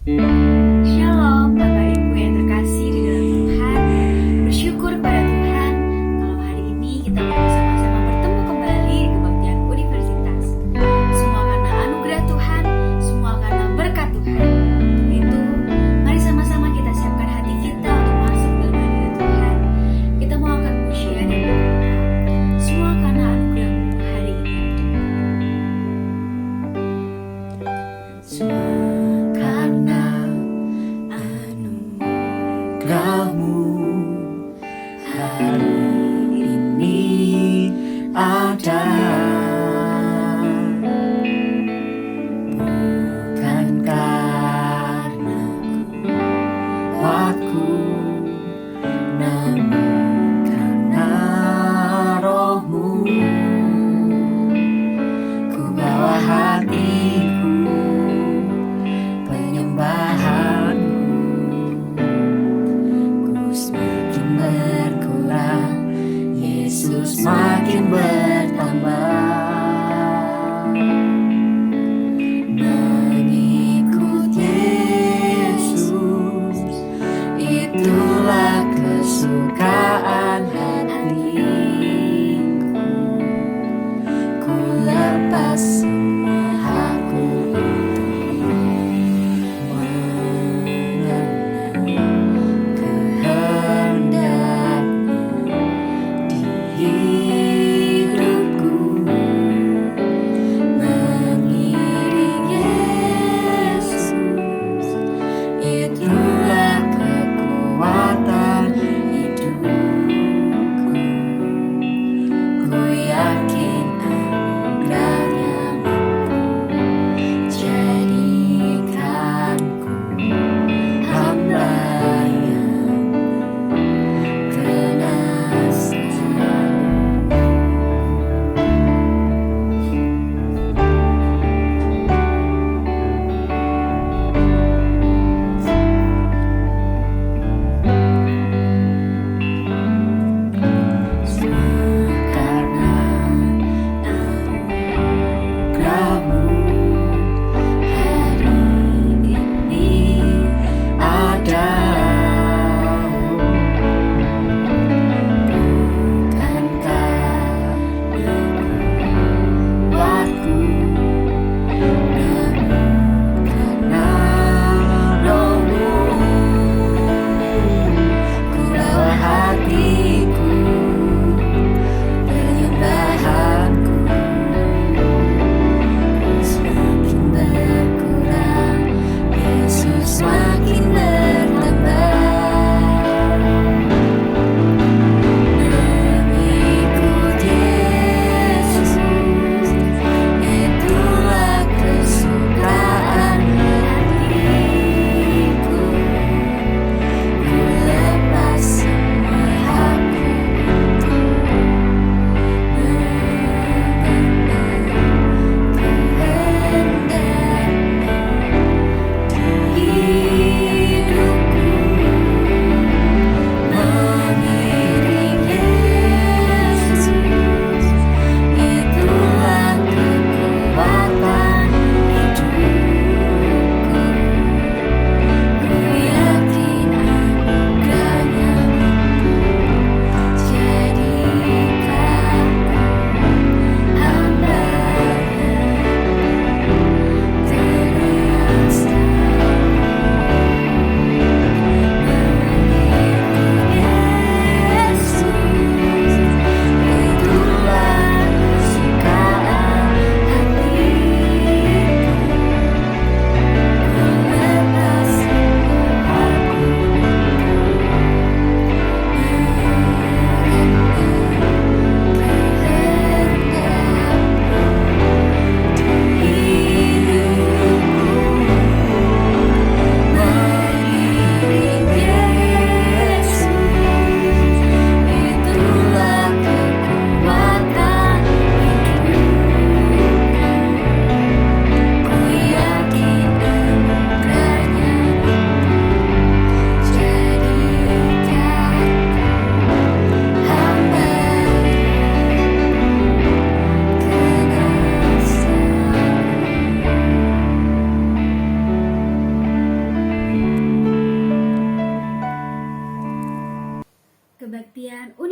Shalom, Bapak Ibu yang terkasih di dalam Tuhan. Bersyukur pada Tuhan kalau hari ini kita boleh sama-sama bertemu kembali di kebaktian Universitas. Semua karena anugerah Tuhan, semua karena berkat Tuhan. Untuk itu, mari sama-sama kita siapkan hati kita untuk masuk dalam hadirat Tuhan. Kita mau angkat pujian yang berdoa. Semua karena anugerah-Mu hari ini. Semua karena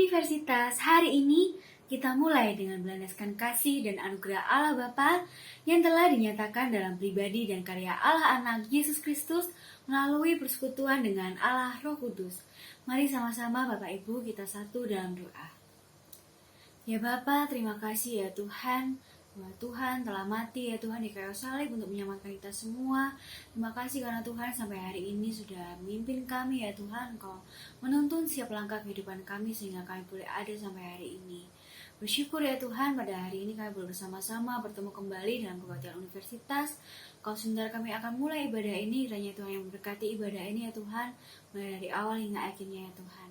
Universitas. Hari ini kita mulai dengan melandaskan kasih dan anugerah Allah Bapa yang telah dinyatakan dalam pribadi dan karya Allah Anak Yesus Kristus melalui persekutuan dengan Allah Roh Kudus. Mari sama-sama Bapak Ibu kita satu dalam doa. Ya Bapa, terima kasih ya Tuhan, bahwa Tuhan telah mati ya Tuhan di kayu salib untuk menyelamatkan kita semua. Terima kasih karena Tuhan sampai hari ini sudah memimpin kami ya Tuhan. Engkau menuntun setiap langkah kehidupan kami sehingga kami boleh ada sampai hari ini. Bersyukur ya Tuhan, pada hari ini kami bersama-sama bertemu kembali dalam kebaktian universitas. Kau sebentar kami akan mulai ibadah ini, kiranya Tuhan yang memberkati ibadah ini ya Tuhan, mulai dari awal hingga akhirnya ya Tuhan.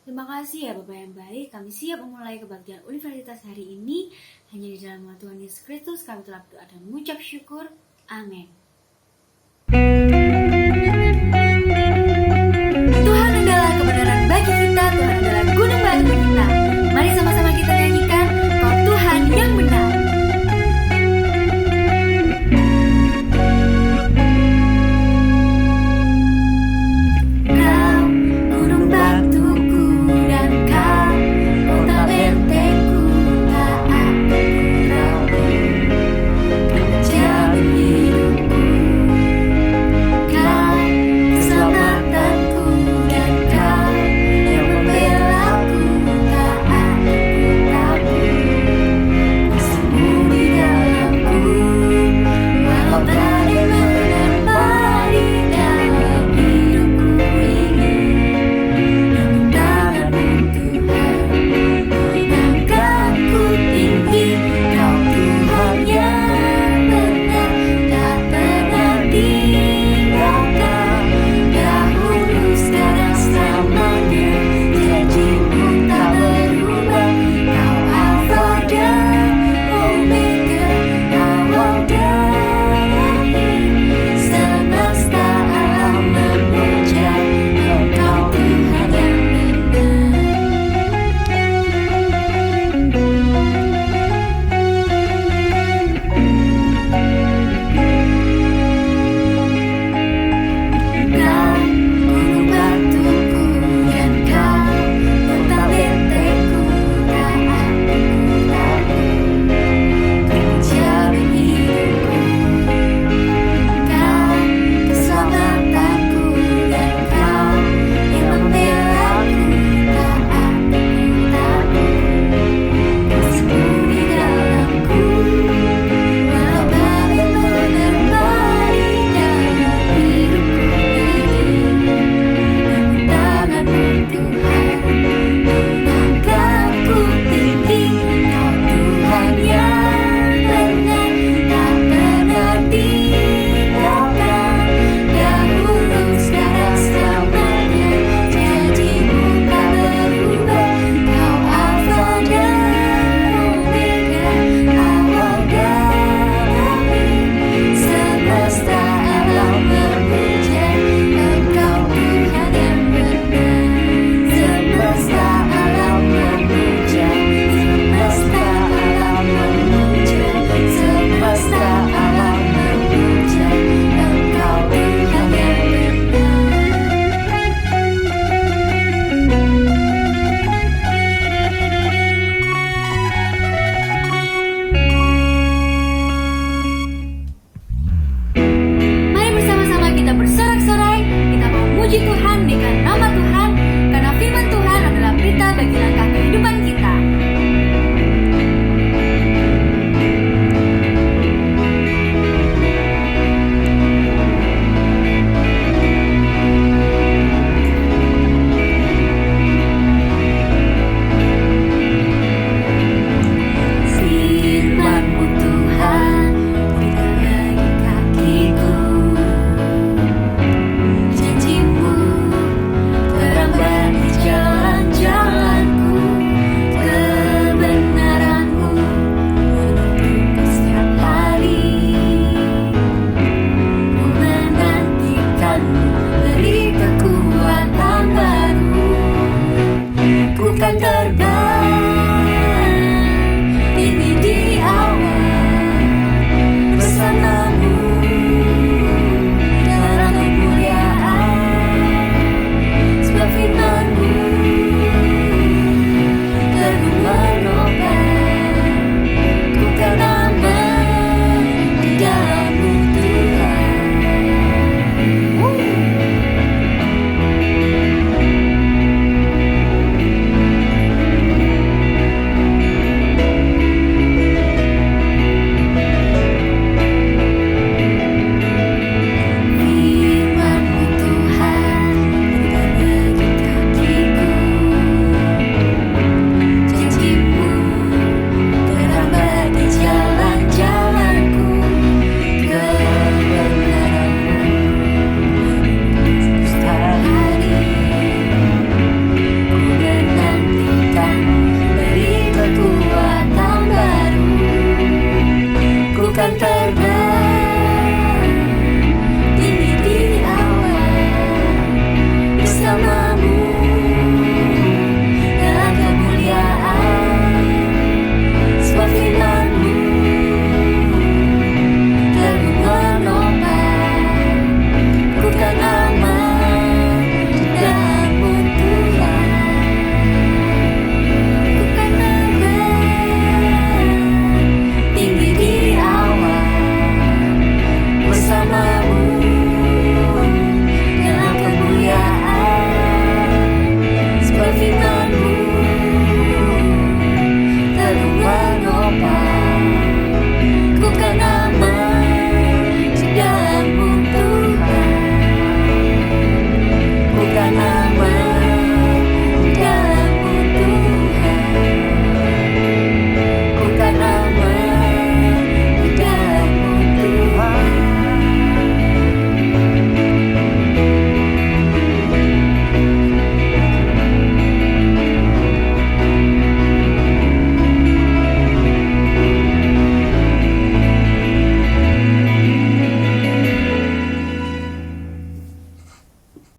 Terima kasih ya Bapak yang baik, kami siap memulai kebaktian universitas hari ini. Hanya di dalam nama Tuhan Yesus Kristus kami telah berdoa dan mengucap syukur. Amin. Tuhan adalah kebenaran bagi kita, Tuhan adalah gunung batu kita. Mari sama-sama kita nyanyikan, Kau Tuhan yang benar. Kau gunung batuku dan kau kota bentengku, tak akan ku rapuh, kau menjamin hidupku.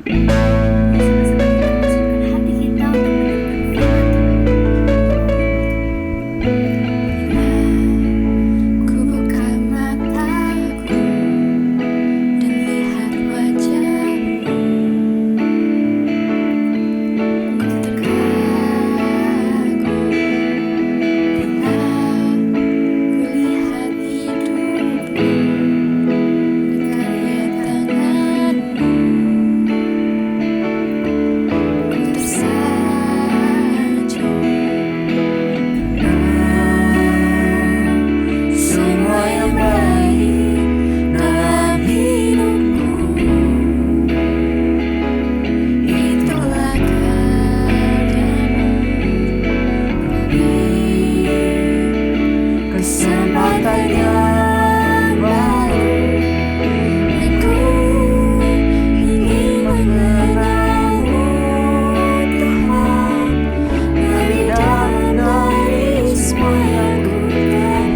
Sama-sama kita masukkan hati kita untuk mendengarkan firman Tuhan. Ku buka mataku dan lihat wajah-Mu. Ku terkagum bila ku lihat hidupku di karya tangan-Mu. Ku tersanjung semua yang baik dalam hidupku. Itulah karya-Mu. Kesempatan yang baru, dan ku ingin mengenal-Mu, Tuhan, lebih dalam dari semua yang ku kenal.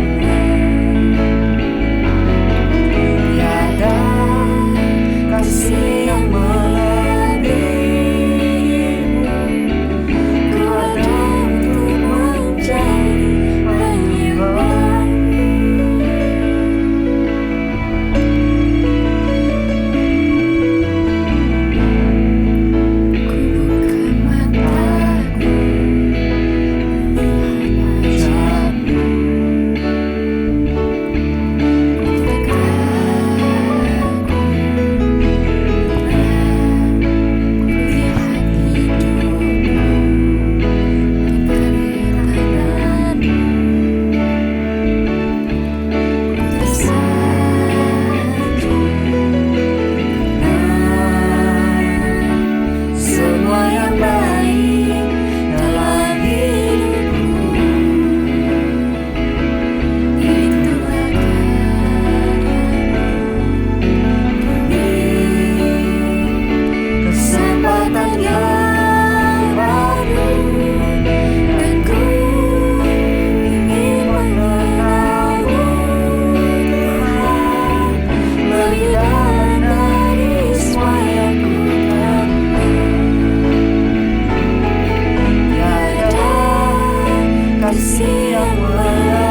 Tiada kasih yang melebihi-Mu. Ku ada untuk menjadi penyembah-Mu. Ku buka mataku melihat wajah-Mu. Ku terkagum bila ku lihat hidupku di karya tangan-Mu. Ku tersanjung semua yang baik dalam hidupku. Itulah karya-Mu. Kesempatan yang baru, dan ku ingin mengenal-Mu, Tuhan, lebih dalam dari semua yang ku kenal. Tiada kasih yang melebihi-Mu.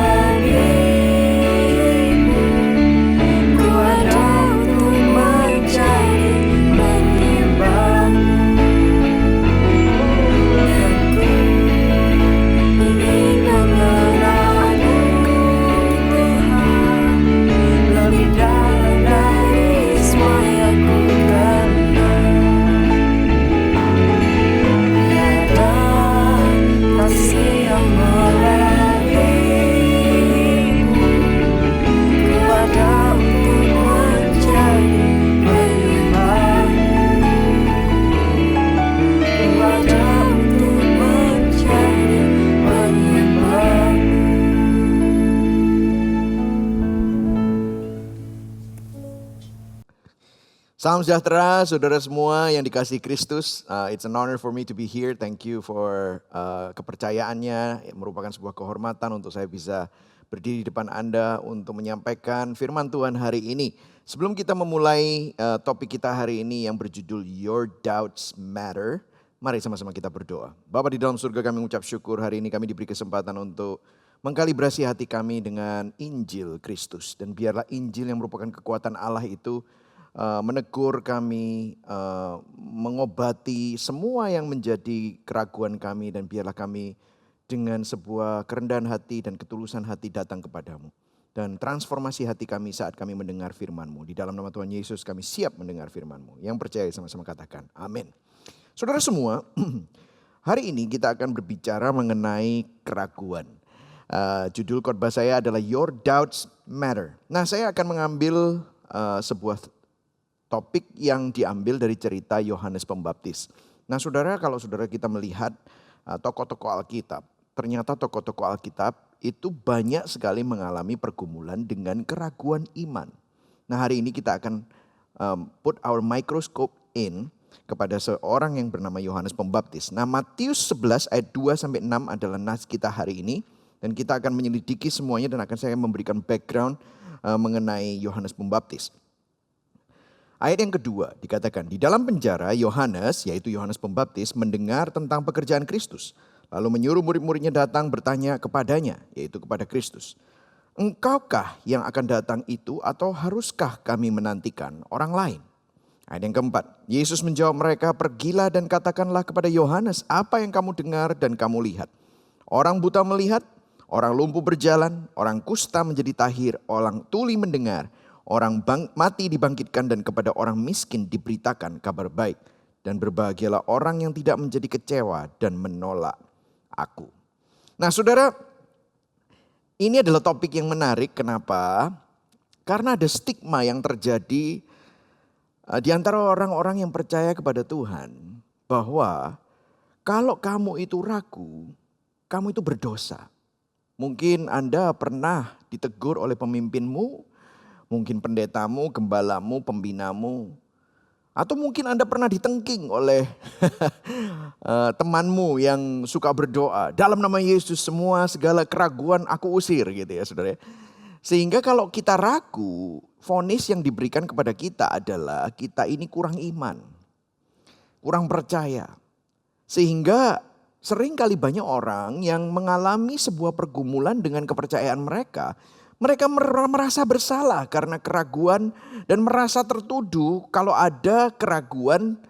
Ku ada untuk menjadi penyembah-Mu. Dan ku ingin mengenal-Mu, Tuhan, lebih dalam dari semua yang ku kenal. Tiada kasih yang melebihi-Mu. Ku ada untuk menjadi penyembah-Mu. Ku ada untuk menjadi penyembah-Mu. Salam sejahtera, saudara semua yang dikasihi Kristus. It's an honor for me to be here. Thank you for kepercayaannya. Merupakan sebuah kehormatan untuk saya bisa berdiri di depan Anda untuk menyampaikan firman Tuhan hari ini. Sebelum kita memulai topik kita hari ini yang berjudul Your Doubts Matter, mari sama-sama kita berdoa. Bapa di dalam surga, kami mengucap syukur hari ini kami diberi kesempatan untuk mengkalibrasi hati kami dengan Injil Kristus. Dan biarlah Injil yang merupakan kekuatan Allah itu menegur kami, mengobati semua yang menjadi keraguan kami, dan biarlah kami dengan sebuah kerendahan hati dan ketulusan hati datang kepadamu. Dan transformasi hati kami saat kami mendengar firman-Mu. Di dalam nama Tuhan Yesus kami siap mendengar firman-Mu. Yang percaya sama-sama katakan amin. Saudara semua, hari ini kita akan berbicara mengenai keraguan. Judul khotbah saya adalah Your Doubts Matter. Nah, saya akan mengambil sebuah topik yang diambil dari cerita Yohanes Pembaptis. Nah, saudara, kalau saudara kita melihat tokoh-tokoh Alkitab, ternyata tokoh-tokoh Alkitab itu banyak sekali mengalami pergumulan dengan keraguan iman. Nah, hari ini kita akan put our microscope in kepada seorang yang bernama Yohanes Pembaptis. Nah, Matius 11 ayat 2-6 adalah nas kita hari ini. Dan kita akan menyelidiki semuanya dan akan saya memberikan background mengenai Yohanes Pembaptis. Ayat yang kedua dikatakan, di dalam penjara Yohanes, yaitu Yohanes Pembaptis, mendengar tentang pekerjaan Kristus. Lalu menyuruh murid-muridnya datang bertanya kepadanya, yaitu kepada Kristus. Engkaukah yang akan datang itu atau haruskah kami menantikan orang lain? Ayat yang keempat, Yesus menjawab mereka, pergilah dan katakanlah kepada Yohanes apa yang kamu dengar dan kamu lihat. Orang buta melihat, orang lumpuh berjalan, orang kusta menjadi tahir, orang tuli mendengar, orang mati dibangkitkan, dan kepada orang miskin diberitakan kabar baik. Dan berbahagialah orang yang tidak menjadi kecewa dan menolak aku. Nah saudara, ini adalah topik yang menarik. Kenapa? Karena ada stigma yang terjadi di antara orang-orang yang percaya kepada Tuhan. Bahwa kalau kamu itu ragu, kamu itu berdosa. Mungkin Anda pernah ditegur oleh pemimpinmu, mungkin pendetamu, gembalamu, pembinamu. Atau mungkin Anda pernah ditengking oleh temanmu yang suka berdoa. Dalam nama Yesus semua segala keraguan aku usir gitu ya saudara. Sehingga kalau kita ragu, vonis yang diberikan kepada kita adalah kita ini kurang iman. Kurang percaya. Sehingga sering kali banyak orang yang mengalami sebuah pergumulan dengan kepercayaan mereka. Mereka merasa bersalah karena keraguan dan merasa tertuduh kalau ada keraguan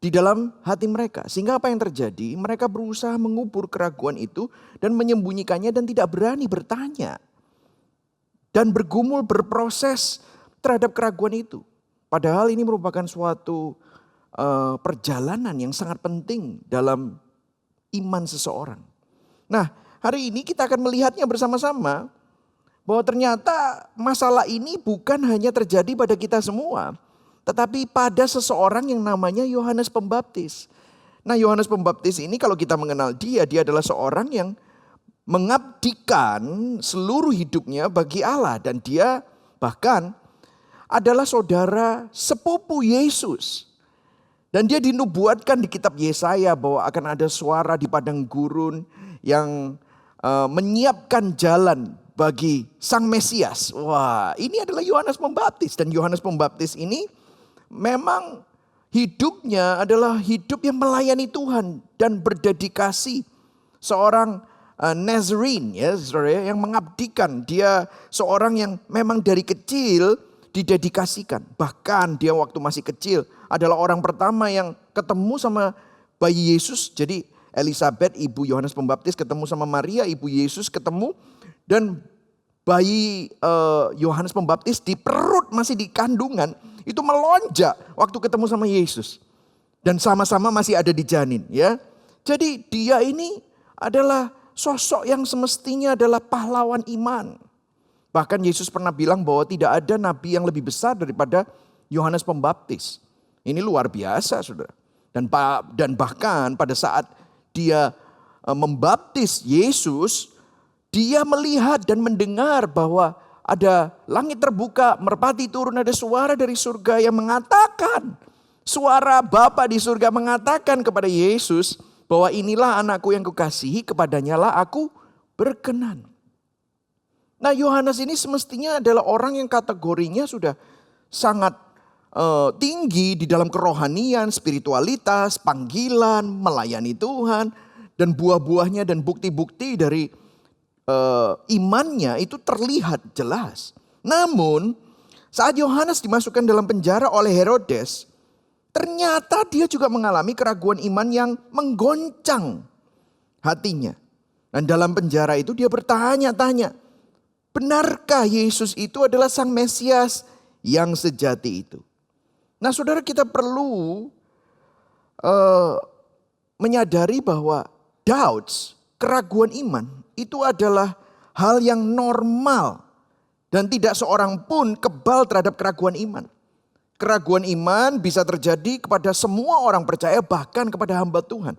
di dalam hati mereka. Sehingga apa yang terjadi? Mereka berusaha mengubur keraguan itu dan menyembunyikannya dan tidak berani bertanya. Dan bergumul berproses terhadap keraguan itu. Padahal ini merupakan suatu perjalanan yang sangat penting dalam iman seseorang. Nah, hari ini kita akan melihatnya bersama-sama bahwa ternyata masalah ini bukan hanya terjadi pada kita semua, tetapi pada seseorang yang namanya Yohanes Pembaptis. Nah, Yohanes Pembaptis ini kalau kita mengenal dia adalah seorang yang mengabdikan seluruh hidupnya bagi Allah. Dan dia bahkan adalah saudara sepupu Yesus. Dan dia dinubuatkan di kitab Yesaya bahwa akan ada suara di padang gurun yang menyiapkan jalan bagi Sang Mesias. Wah, ini adalah Yohanes Pembaptis. Dan Yohanes Pembaptis ini memang hidupnya adalah hidup yang melayani Tuhan dan berdedikasi. Seorang Nazarene ya, yang mengabdikan. Dia seorang yang memang dari kecil didedikasikan. Bahkan dia waktu masih kecil adalah orang pertama yang ketemu sama bayi Yesus. Jadi Elizabeth ibu Yohanes Pembaptis ketemu sama Maria ibu Yesus ketemu. Dan bayi Yohanes Pembaptis di perut masih di kandungan itu melonjak waktu ketemu sama Yesus. Dan sama-sama masih ada di janin ya. Jadi dia ini adalah sosok yang semestinya adalah pahlawan iman. Bahkan Yesus pernah bilang bahwa tidak ada nabi yang lebih besar daripada Yohanes Pembaptis. Ini luar biasa saudara. Dan bahkan pada saat dia membaptis Yesus, dia melihat dan mendengar bahwa ada langit terbuka, merpati turun, ada suara dari surga yang mengatakan. Suara Bapa di surga mengatakan kepada Yesus bahwa inilah anakku yang kukasihi, kepadanya lah aku berkenan. Nah, Yohanes ini semestinya adalah orang yang kategorinya sudah sangat tinggi di dalam kerohanian, spiritualitas, panggilan, melayani Tuhan. Dan buah-buahnya dan bukti-bukti dari imannya itu terlihat jelas. Namun saat Yohanes dimasukkan dalam penjara oleh Herodes, ternyata dia juga mengalami keraguan iman yang menggoncang hatinya. Dan dalam penjara itu dia bertanya-tanya, benarkah Yesus itu adalah Sang Mesias yang sejati itu? Nah saudara, kita perlu menyadari bahwa doubts, keraguan iman itu adalah hal yang normal. Dan tidak seorang pun kebal terhadap keraguan iman. Keraguan iman bisa terjadi kepada semua orang percaya, bahkan kepada hamba Tuhan.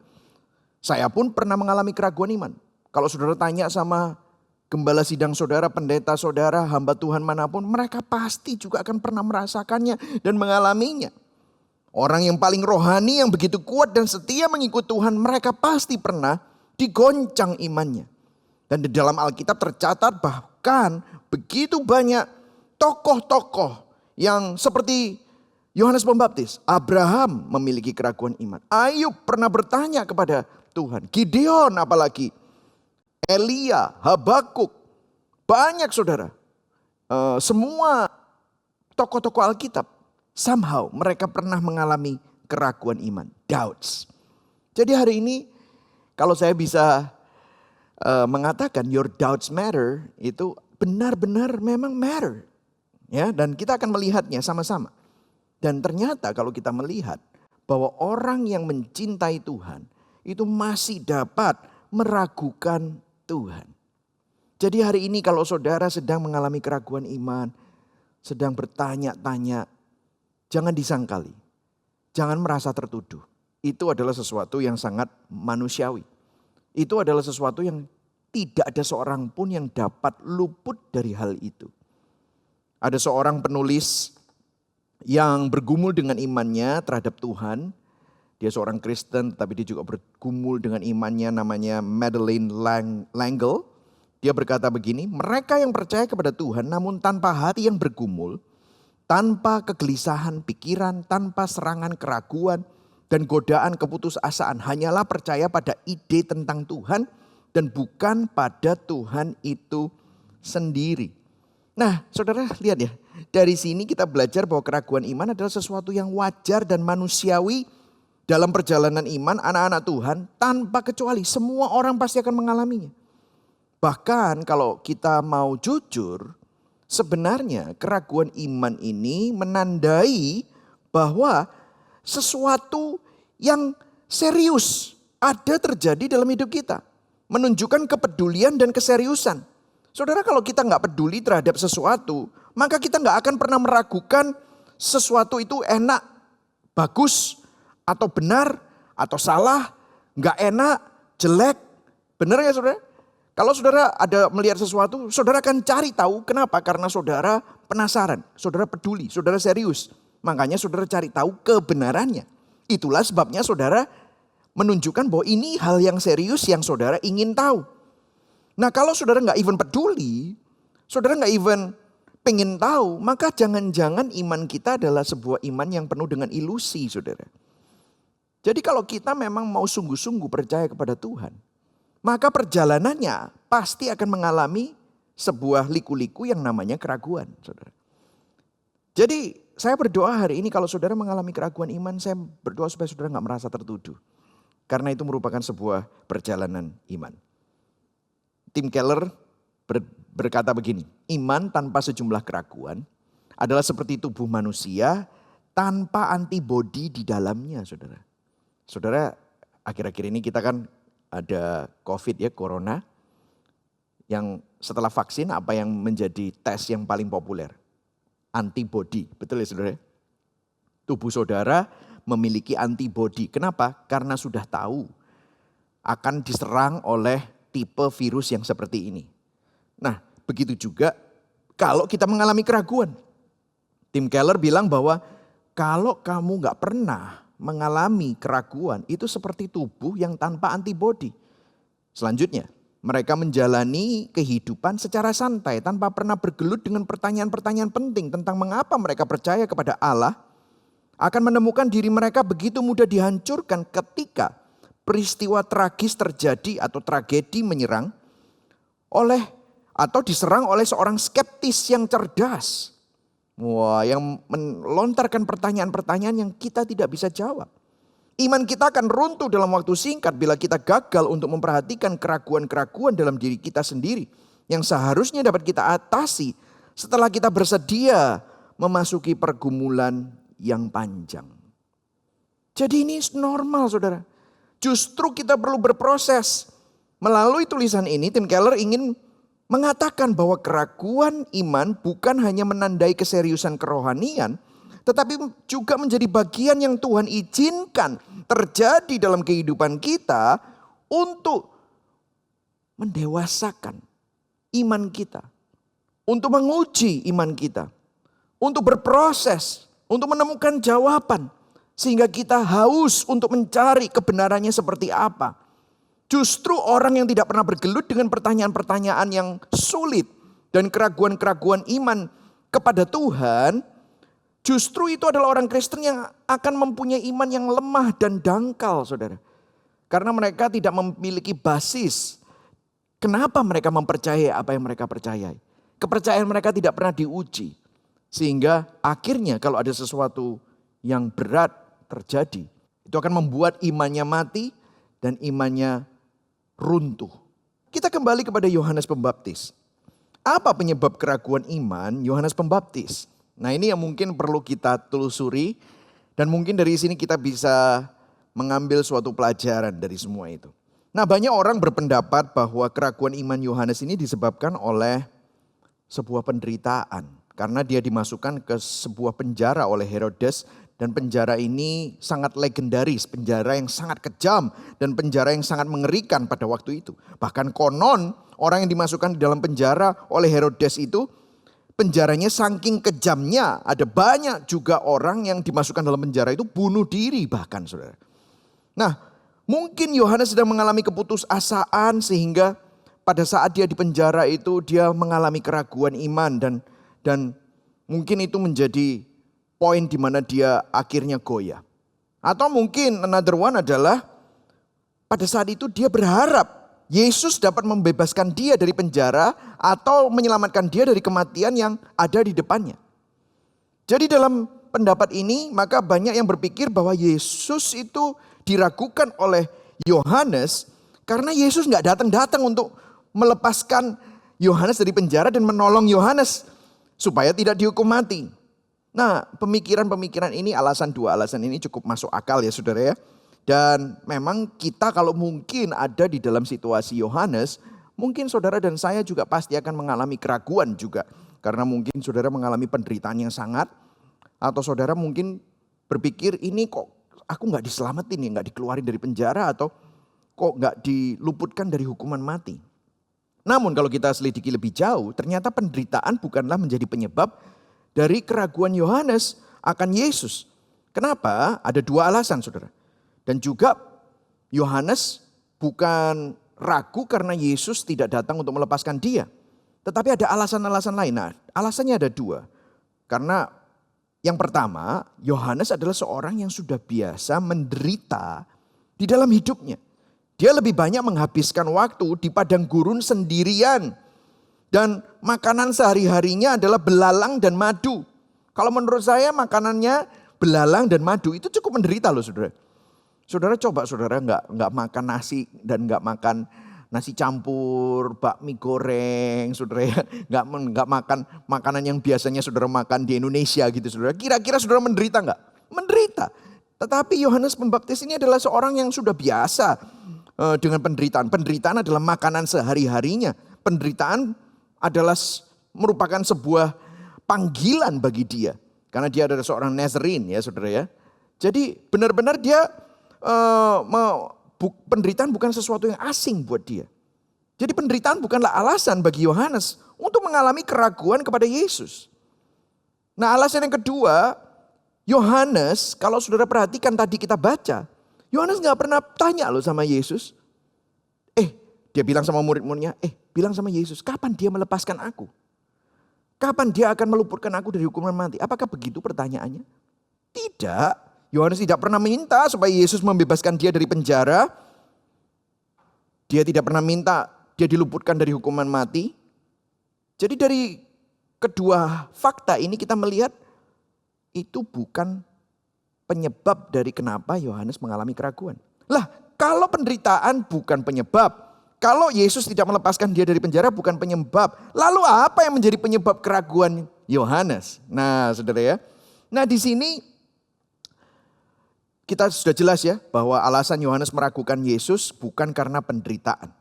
Saya pun pernah mengalami keraguan iman. Kalau saudara tanya sama gembala sidang saudara, pendeta saudara, hamba Tuhan manapun, mereka pasti juga akan pernah merasakannya dan mengalaminya. Orang yang paling rohani, yang begitu kuat dan setia mengikut Tuhan, mereka pasti pernah digoncang imannya. Dan di dalam Alkitab tercatat bahkan begitu banyak tokoh-tokoh yang seperti Yohanes Pembaptis, Abraham memiliki keraguan iman. Ayub pernah bertanya kepada Tuhan. Gideon apalagi. Elia, Habakuk. Banyak saudara. Semua tokoh-tokoh Alkitab. Somehow mereka pernah mengalami keraguan iman. Doubts. Jadi hari ini kalau saya bisa mengatakan your doubts matter. Itu benar-benar memang matter. Ya, dan kita akan melihatnya sama-sama. Dan ternyata kalau kita melihat bahwa orang yang mencintai Tuhan itu masih dapat meragukan Tuhan. Jadi hari ini kalau saudara sedang mengalami keraguan iman, sedang bertanya-tanya, jangan disangkali. Jangan merasa tertuduh. Itu adalah sesuatu yang sangat manusiawi. Itu adalah sesuatu yang tidak ada seorang pun yang dapat luput dari hal itu. Ada seorang penulis yang bergumul dengan imannya terhadap Tuhan. Dia seorang Kristen tetapi dia juga bergumul dengan imannya, namanya Madeleine L'Engle. Dia berkata begini, mereka yang percaya kepada Tuhan namun tanpa hati yang bergumul, tanpa kegelisahan pikiran, tanpa serangan keraguan dan godaan keputusasaan, hanyalah percaya pada ide tentang Tuhan dan bukan pada Tuhan itu sendiri. Nah, saudara lihat ya, dari sini kita belajar bahwa keraguan iman adalah sesuatu yang wajar dan manusiawi dalam perjalanan iman anak-anak Tuhan tanpa kecuali. Semua orang pasti akan mengalaminya. Bahkan kalau kita mau jujur, sebenarnya keraguan iman ini menandai bahwa sesuatu yang serius ada terjadi dalam hidup kita. Menunjukkan kepedulian dan keseriusan. Saudara, kalau kita nggak peduli terhadap sesuatu, maka kita nggak akan pernah meragukan sesuatu itu enak, bagus, atau benar, atau salah, nggak enak, jelek. Benar ya saudara? Kalau saudara ada melihat sesuatu, saudara akan cari tahu kenapa? Karena saudara penasaran, saudara peduli, saudara serius. Makanya saudara cari tahu kebenarannya. Itulah sebabnya saudara menunjukkan bahwa ini hal yang serius yang saudara ingin tahu. Nah kalau saudara nggak even peduli, saudara nggak even pengen tahu, maka jangan-jangan iman kita adalah sebuah iman yang penuh dengan ilusi saudara. Jadi kalau kita memang mau sungguh-sungguh percaya kepada Tuhan, maka perjalanannya pasti akan mengalami sebuah liku-liku yang namanya keraguan saudara. Jadi saya berdoa hari ini kalau saudara mengalami keraguan iman, saya berdoa supaya saudara nggak merasa tertuduh. Karena itu merupakan sebuah perjalanan iman. Tim Keller berkata begini, iman tanpa sejumlah keraguan adalah seperti tubuh manusia tanpa antibodi di dalamnya saudara. Saudara, akhir-akhir ini kita kan ada COVID ya, corona. Yang setelah vaksin apa yang menjadi tes yang paling populer? Antibodi, betul ya saudara? Tubuh saudara memiliki antibodi. Kenapa? Karena sudah tahu akan diserang oleh tipe virus yang seperti ini. Nah, begitu juga kalau kita mengalami keraguan. Tim Keller bilang bahwa kalau kamu gak pernah mengalami keraguan, itu seperti tubuh yang tanpa antibodi. Selanjutnya, mereka menjalani kehidupan secara santai tanpa pernah bergelut dengan pertanyaan-pertanyaan penting tentang mengapa mereka percaya kepada Allah, akan menemukan diri mereka begitu mudah dihancurkan ketika peristiwa tragis terjadi atau tragedi menyerang atau diserang oleh seorang skeptis yang cerdas. Wah, yang melontarkan pertanyaan-pertanyaan yang kita tidak bisa jawab. Iman kita akan runtuh dalam waktu singkat bila kita gagal untuk memperhatikan keraguan-keraguan dalam diri kita sendiri yang seharusnya dapat kita atasi setelah kita bersedia memasuki pergumulan yang panjang. Jadi ini normal saudara. Justru kita perlu berproses. Melalui tulisan ini Tim Keller ingin mengatakan bahwa keraguan iman bukan hanya menandai keseriusan kerohanian, tetapi juga menjadi bagian yang Tuhan izinkan terjadi dalam kehidupan kita untuk mendewasakan iman kita. Untuk menguji iman kita. Untuk berproses, untuk menemukan jawaban. Sehingga kita haus untuk mencari kebenarannya seperti apa. Justru orang yang tidak pernah bergelut dengan pertanyaan-pertanyaan yang sulit dan keraguan-keraguan iman kepada Tuhan, Justru itu adalah orang Kristen yang akan mempunyai iman yang lemah dan dangkal, saudara. Karena mereka tidak memiliki basis. Kenapa mereka mempercayai apa yang mereka percayai? Kepercayaan mereka tidak pernah diuji. Sehingga akhirnya kalau ada sesuatu yang berat terjadi, itu akan membuat imannya mati dan imannya runtuh. Kita kembali kepada Yohanes Pembaptis. Apa penyebab keraguan iman Yohanes Pembaptis? Nah, ini yang mungkin perlu kita telusuri dan mungkin dari sini kita bisa mengambil suatu pelajaran dari semua itu. Nah, banyak orang berpendapat bahwa keraguan iman Yohanes ini disebabkan oleh sebuah penderitaan. Karena dia dimasukkan ke sebuah penjara oleh Herodes dan penjara ini sangat legendaris, penjara yang sangat kejam dan penjara yang sangat mengerikan pada waktu itu. Bahkan konon orang yang dimasukkan di dalam penjara oleh Herodes itu penjaranya saking kejamnya, ada banyak juga orang yang dimasukkan dalam penjara itu bunuh diri bahkan, saudara. Nah, mungkin Yohanes sedang mengalami keputusasaan sehingga pada saat dia di penjara itu dia mengalami keraguan iman dan mungkin itu menjadi poin di mana dia akhirnya goyah. Atau mungkin another one adalah pada saat itu dia berharap Yesus dapat membebaskan dia dari penjara atau menyelamatkan dia dari kematian yang ada di depannya. Jadi dalam pendapat ini maka banyak yang berpikir bahwa Yesus itu diragukan oleh Yohanes karena Yesus gak datang-datang untuk melepaskan Yohanes dari penjara dan menolong Yohanes supaya tidak dihukum mati. Nah, pemikiran-pemikiran ini dua alasan ini cukup masuk akal ya saudara ya. Dan memang kita kalau mungkin ada di dalam situasi Yohanes, mungkin saudara dan saya juga pasti akan mengalami keraguan juga. Karena mungkin saudara mengalami penderitaan yang sangat, atau saudara mungkin berpikir ini kok aku gak diselamatin ya, gak dikeluarin dari penjara atau kok gak diluputkan dari hukuman mati. Namun kalau kita selidiki lebih jauh, ternyata penderitaan bukanlah menjadi penyebab dari keraguan Yohanes akan Yesus. Kenapa? Ada dua alasan saudara. Dan juga Yohanes bukan ragu karena Yesus tidak datang untuk melepaskan dia. Tetapi ada alasan-alasan lain. Nah, alasannya ada dua. Karena yang pertama, Yohanes adalah seorang yang sudah biasa menderita di dalam hidupnya. Dia lebih banyak menghabiskan waktu di padang gurun sendirian. Dan makanan sehari-harinya adalah belalang dan madu. Kalau menurut saya makanannya belalang dan madu itu cukup menderita loh saudara. Saudara coba saudara nggak makan nasi dan nggak makan nasi campur, bakmi goreng, saudara ya. Nggak makan makanan yang biasanya saudara makan di Indonesia gitu saudara. Kira-kira saudara menderita nggak? Menderita. Tetapi Yohanes Pembaptis ini adalah seorang yang sudah biasa dengan penderitaan. Penderitaan adalah makanan sehari-harinya. Penderitaan adalah merupakan sebuah panggilan bagi dia. Karena dia adalah seorang Nazarene ya saudara ya. Jadi benar-benar dia penderitaan bukan sesuatu yang asing buat dia. Jadi penderitaan bukanlah alasan bagi Yohanes untuk mengalami keraguan kepada Yesus. Nah, alasan yang kedua, Yohanes kalau saudara perhatikan tadi kita baca, Yohanes gak pernah tanya loh sama Yesus. Dia bilang sama murid-muridnya, bilang sama Yesus, kapan dia melepaskan aku? Kapan dia akan meluputkan aku dari hukuman mati? Apakah begitu pertanyaannya? Tidak. Yohanes tidak pernah minta supaya Yesus membebaskan dia dari penjara. Dia tidak pernah minta dia diluputkan dari hukuman mati. Jadi dari kedua fakta ini kita melihat itu bukan penyebab dari kenapa Yohanes mengalami keraguan. Lah, kalau penderitaan bukan penyebab, kalau Yesus tidak melepaskan dia dari penjara bukan penyebab, lalu apa yang menjadi penyebab keraguan Yohanes? Nah, saudara ya. Nah, di sini kita sudah jelas ya bahwa alasan Yohanes meragukan Yesus bukan karena penderitaan.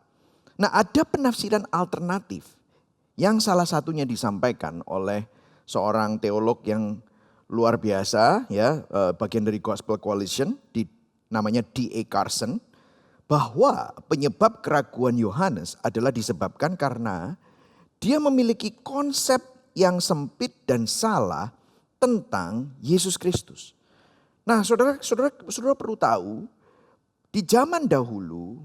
Nah, ada penafsiran alternatif yang salah satunya disampaikan oleh seorang teolog yang luar biasa ya, bagian dari Gospel Coalition, namanya D.A. Carson, bahwa penyebab keraguan Yohanes adalah disebabkan karena dia memiliki konsep yang sempit dan salah tentang Yesus Kristus. Nah, saudara perlu tahu, di zaman dahulu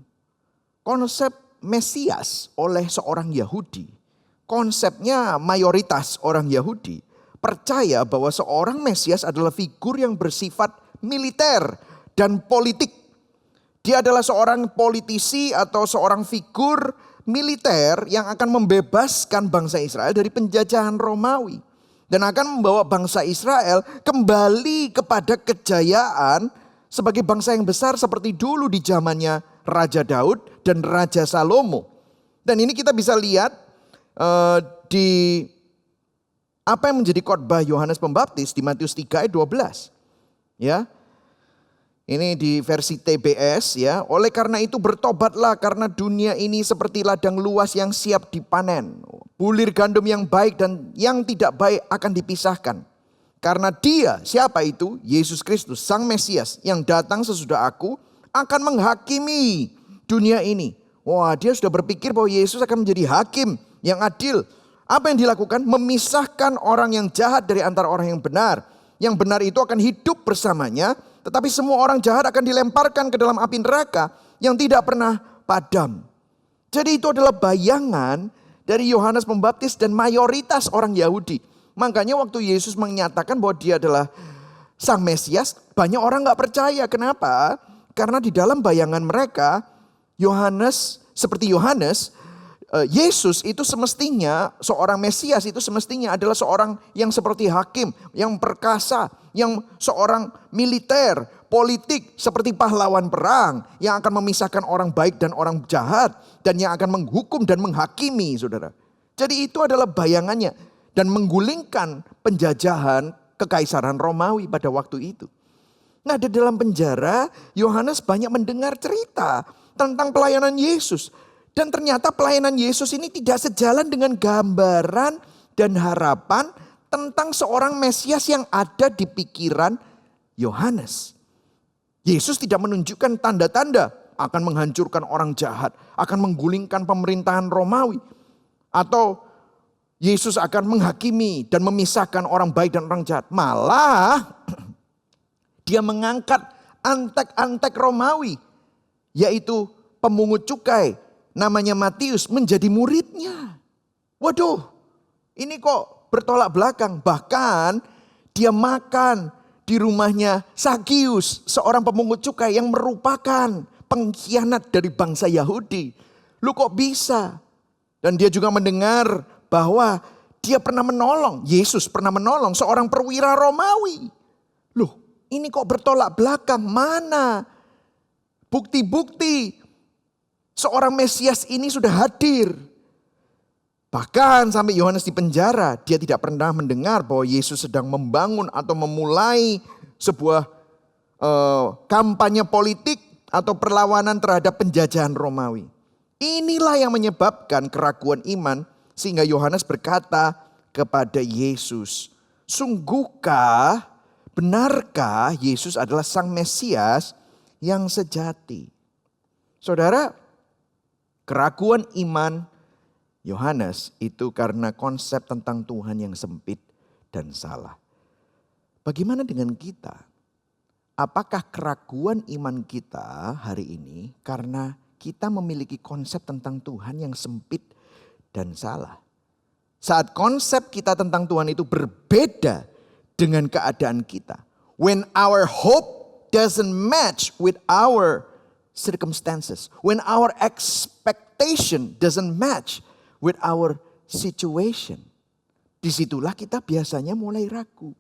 konsep Mesias oleh seorang Yahudi, konsepnya mayoritas orang Yahudi percaya bahwa seorang Mesias adalah figur yang bersifat militer dan politik. Dia adalah seorang politisi atau seorang figur militer yang akan membebaskan bangsa Israel dari penjajahan Romawi. Dan akan membawa bangsa Israel kembali kepada kejayaan sebagai bangsa yang besar seperti dulu di zamannya Raja Daud dan Raja Salomo. Dan ini kita bisa lihat di apa yang menjadi khotbah Yohanes Pembaptis di Matius 3 ayat 12. Ya. Ini di versi TBS ya. Oleh karena itu bertobatlah karena dunia ini seperti ladang luas yang siap dipanen. Bulir gandum yang baik dan yang tidak baik akan dipisahkan. Karena dia, siapa itu? Yesus Kristus, Sang Mesias yang datang sesudah aku akan menghakimi dunia ini. Wah, dia sudah berpikir bahwa Yesus akan menjadi hakim yang adil. Apa yang dilakukan? Memisahkan orang yang jahat dari antara orang yang benar. Yang benar itu akan hidup bersamanya. Tetapi semua orang jahat akan dilemparkan ke dalam api neraka yang tidak pernah padam. Jadi itu adalah bayangan dari Yohanes Pembaptis dan mayoritas orang Yahudi. Makanya waktu Yesus menyatakan bahwa dia adalah Sang Mesias, banyak orang gak percaya. Kenapa? Karena di dalam bayangan mereka, seperti Yohanes, Yesus itu semestinya, seorang Mesias itu semestinya adalah seorang yang seperti hakim, yang perkasa, yang seorang militer, politik, seperti pahlawan perang, yang akan memisahkan orang baik dan orang jahat, dan yang akan menghukum dan menghakimi, saudara. Jadi itu adalah bayangannya, dan menggulingkan penjajahan kekaisaran Romawi pada waktu itu. Nah, di dalam penjara, Yohanes banyak mendengar cerita tentang pelayanan Yesus. Dan ternyata pelayanan Yesus ini tidak sejalan dengan gambaran dan harapan tentang seorang Mesias yang ada di pikiran Yohanes. Yesus tidak menunjukkan tanda-tanda akan menghancurkan orang jahat, akan menggulingkan pemerintahan Romawi. Atau Yesus akan menghakimi dan memisahkan orang baik dan orang jahat. Malah dia mengangkat antek-antek Romawi, yaitu pemungut cukai. Namanya Matius menjadi muridnya. Waduh, ini kok bertolak belakang. Bahkan dia makan di rumahnya Sakius, seorang pemungut cukai yang merupakan pengkhianat dari bangsa Yahudi. Lu kok bisa? Dan dia juga mendengar bahwa dia pernah menolong, Yesus pernah menolong seorang perwira Romawi. Loh, ini kok bertolak belakang? Mana bukti-bukti seorang Mesias ini sudah hadir? Bahkan sampai Yohanes di penjara, dia tidak pernah mendengar bahwa Yesus sedang membangun atau memulai sebuah kampanye politik atau perlawanan terhadap penjajahan Romawi. Inilah yang menyebabkan keraguan iman sehingga Yohanes berkata kepada Yesus, "Sungguhkah, benarkah Yesus adalah Sang Mesias yang sejati?" Saudara, keraguan iman Yohanes itu karena konsep tentang Tuhan yang sempit dan salah. Bagaimana dengan kita? Apakah keraguan iman kita hari ini karena kita memiliki konsep tentang Tuhan yang sempit dan salah? Saat konsep kita tentang Tuhan itu berbeda dengan keadaan kita. When our hope doesn't match with our circumstances. When our expectation doesn't match with our situation. Disitulah kita biasanya mulai ragu.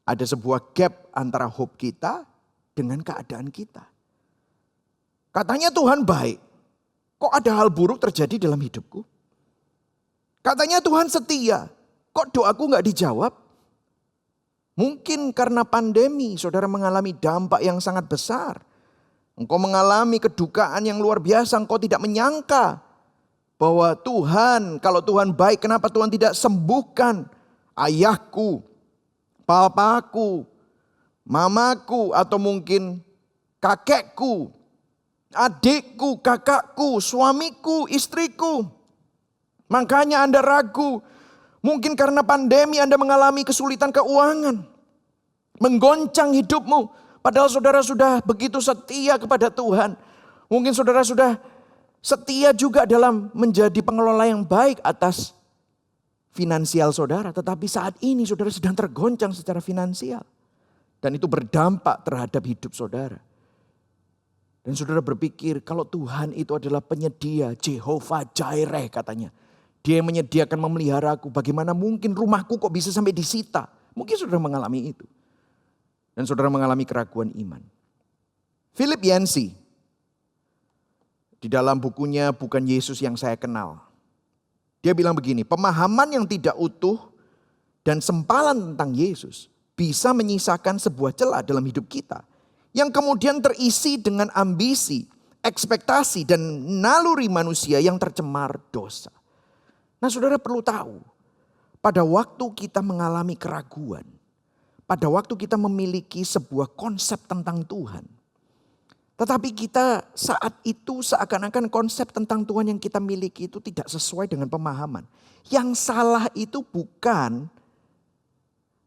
Ada sebuah gap antara hope kita dengan keadaan kita. Katanya Tuhan baik. Kok ada hal buruk terjadi dalam hidupku? Katanya Tuhan setia. Kok doaku gak dijawab? Mungkin karena pandemi saudara mengalami dampak yang sangat besar. Engkau mengalami kedukaan yang luar biasa. Engkau tidak menyangka bahwa Tuhan, kalau Tuhan baik, kenapa Tuhan tidak sembuhkan ayahku, papaku, mamaku, atau mungkin kakekku, adikku, kakakku, suamiku, istriku. Makanya Anda ragu. Mungkin karena pandemi Anda mengalami kesulitan keuangan. Menggoncang hidupmu. Padahal saudara sudah begitu setia kepada Tuhan. Mungkin saudara sudah setia juga dalam menjadi pengelola yang baik atas finansial saudara. Tetapi saat ini saudara sedang tergoncang secara finansial. Dan itu berdampak terhadap hidup saudara. Dan saudara berpikir kalau Tuhan itu adalah penyedia, Jehovah Jireh katanya. Dia yang menyediakan memelihara aku, bagaimana mungkin rumahku kok bisa sampai disita. Mungkin saudara mengalami itu. Dan saudara mengalami keraguan iman. Philip Yancey, di dalam bukunya Bukan Yesus Yang Saya Kenal. Dia bilang begini, pemahaman yang tidak utuh dan sempalan tentang Yesus bisa menyisakan sebuah celah dalam hidup kita. Yang kemudian terisi dengan ambisi, ekspektasi dan naluri manusia yang tercemar dosa. Nah saudara perlu tahu, pada waktu kita mengalami keraguan, pada waktu kita memiliki sebuah konsep tentang Tuhan. Tetapi kita saat itu seakan-akan konsep tentang Tuhan yang kita miliki itu tidak sesuai dengan pemahaman. Yang salah itu bukan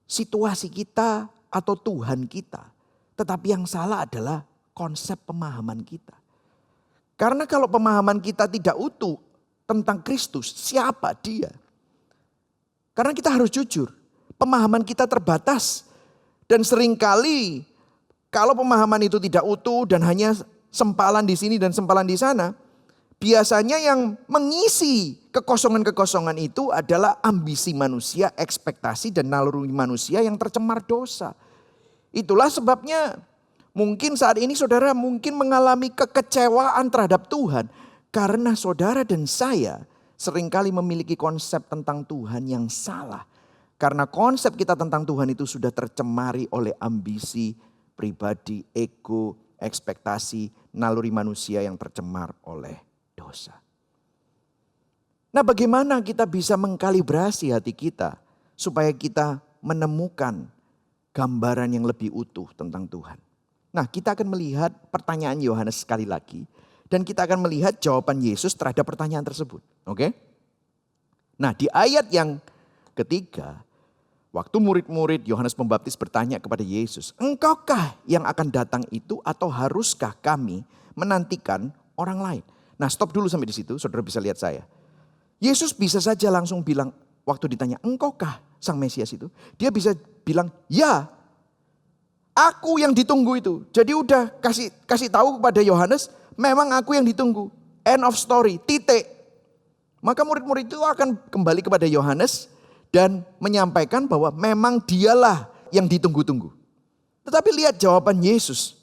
situasi kita atau Tuhan kita. Tetapi yang salah adalah konsep pemahaman kita. Karena kalau pemahaman kita tidak utuh tentang Kristus, siapa dia? Karena kita harus jujur, pemahaman kita terbatas. Dan seringkali kalau pemahaman itu tidak utuh dan hanya sempalan di sini dan sempalan di sana, biasanya yang mengisi kekosongan-kekosongan itu adalah ambisi manusia, ekspektasi dan naluri manusia yang tercemar dosa. Itulah sebabnya mungkin saat ini saudara mungkin mengalami kekecewaan terhadap Tuhan. Karena saudara dan saya seringkali memiliki konsep tentang Tuhan yang salah. Karena konsep kita tentang Tuhan itu sudah tercemari oleh ambisi pribadi, ego, ekspektasi, naluri manusia yang tercemar oleh dosa. Nah bagaimana kita bisa mengkalibrasi hati kita supaya kita menemukan gambaran yang lebih utuh tentang Tuhan. Nah kita akan melihat pertanyaan Yohanes sekali lagi. Dan kita akan melihat jawaban Yesus terhadap pertanyaan tersebut. Oke? Nah di ayat yang ketiga. Waktu murid-murid Yohanes Pembaptis bertanya kepada Yesus. Engkaukah yang akan datang itu atau haruskah kami menantikan orang lain? Nah stop dulu sampai di situ. Saudara bisa lihat saya. Yesus bisa saja langsung bilang. Waktu ditanya engkaukah sang Mesias itu? Dia bisa bilang ya. Aku yang ditunggu itu. Jadi udah kasih tahu kepada Yohanes. Memang aku yang ditunggu. End of story. Titik. Maka murid-murid itu akan kembali kepada Yohanes. Dan menyampaikan bahwa memang dialah yang ditunggu-tunggu. Tetapi lihat jawaban Yesus.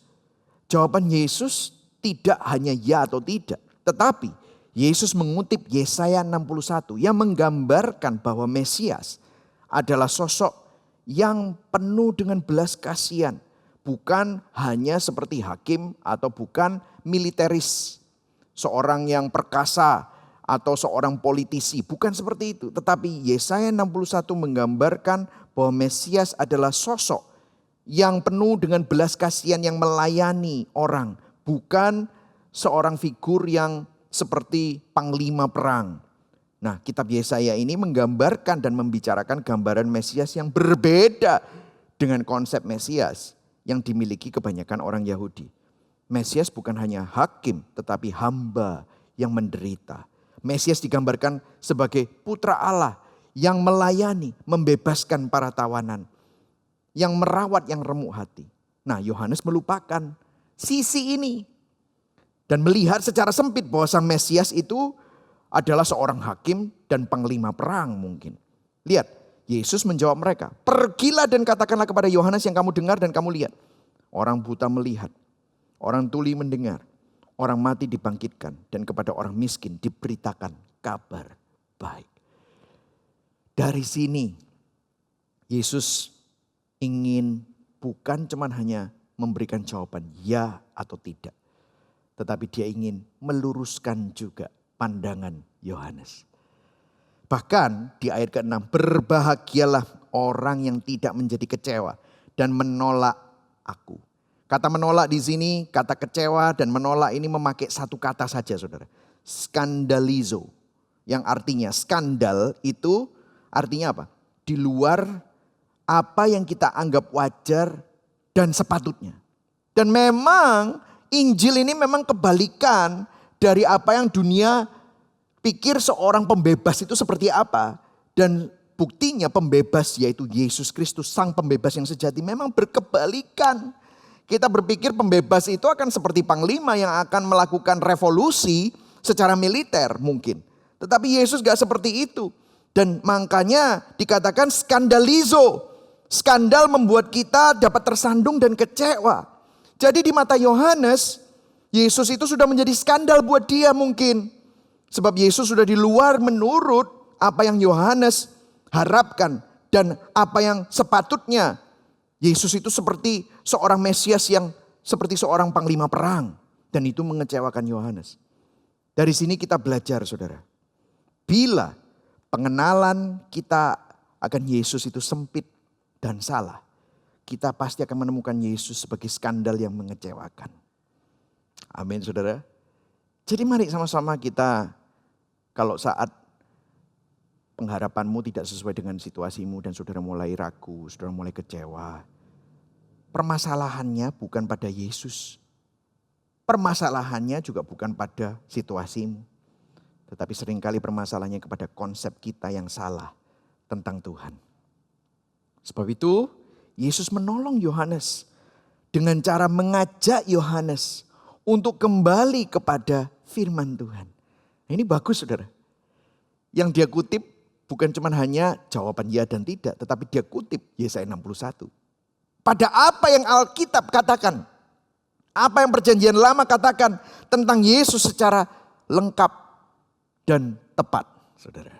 Jawaban Yesus tidak hanya ya atau tidak. Tetapi Yesus mengutip Yesaya 61 yang menggambarkan bahwa Mesias adalah sosok yang penuh dengan belas kasihan. Bukan hanya seperti hakim atau bukan militeris. Seorang yang perkasa atau seorang politisi. Bukan seperti itu. Tetapi Yesaya 61 menggambarkan bahwa Mesias adalah sosok yang penuh dengan belas kasihan yang melayani orang. Bukan seorang figur yang seperti panglima perang. Nah kitab Yesaya ini menggambarkan dan membicarakan gambaran Mesias yang berbeda dengan konsep Mesias yang dimiliki kebanyakan orang Yahudi. Mesias bukan hanya hakim tetapi hamba yang menderita. Mesias digambarkan sebagai putra Allah yang melayani, membebaskan para tawanan. Yang merawat yang remuk hati. Nah Yohanes melupakan sisi ini. Dan melihat secara sempit bahwa sang Mesias itu adalah seorang hakim dan panglima perang mungkin. Lihat, Yesus menjawab mereka. Pergilah dan katakanlah kepada Yohanes yang kamu dengar dan kamu lihat. Orang buta melihat, orang tuli mendengar, orang mati dibangkitkan. Dan kepada orang miskin diberitakan kabar baik. Dari sini Yesus ingin bukan cuma hanya memberikan jawaban ya atau tidak. Tetapi dia ingin meluruskan juga pandangan Yohanes. Bahkan di ayat ke-6, berbahagialah orang yang tidak menjadi kecewa dan menolak aku. Kata menolak di sini, kata kecewa dan menolak ini memakai satu kata saja saudara. Skandalizo. Yang artinya skandal itu artinya apa? Di luar apa yang kita anggap wajar dan sepatutnya. Dan memang Injil ini memang kebalikan dari apa yang dunia pikir seorang pembebas itu seperti apa. Dan buktinya pembebas yaitu Yesus Kristus, sang pembebas yang sejati memang berkebalikan. Kita berpikir pembebas itu akan seperti panglima yang akan melakukan revolusi secara militer mungkin. Tetapi Yesus gak seperti itu. Dan makanya dikatakan skandalizo. Skandal membuat kita dapat tersandung dan kecewa. Jadi di mata Yohanes, Yesus itu sudah menjadi skandal buat dia mungkin. Sebab Yesus sudah di luar menurut apa yang Yohanes harapkan dan apa yang sepatutnya. Yesus itu seperti seorang Mesias yang seperti seorang panglima perang. Dan itu mengecewakan Yohanes. Dari sini kita belajar saudara. Bila pengenalan kita akan Yesus itu sempit dan salah, kita pasti akan menemukan Yesus sebagai skandal yang mengecewakan. Amin saudara. Jadi mari sama-sama kita, kalau saat pengharapanmu tidak sesuai dengan situasimu dan saudara mulai ragu, saudara mulai kecewa. Permasalahannya bukan pada Yesus. Permasalahannya juga bukan pada situasimu. Tetapi seringkali permasalahannya kepada konsep kita yang salah tentang Tuhan. Sebab itu Yesus menolong Yohanes dengan cara mengajak Yohanes untuk kembali kepada firman Tuhan. Nah, ini bagus saudara. Yang dia kutip bukan cuma hanya jawaban ya dan tidak, tetapi dia kutip Yesaya 61. Pada apa yang Alkitab katakan, apa yang perjanjian lama katakan tentang Yesus secara lengkap dan tepat, saudara.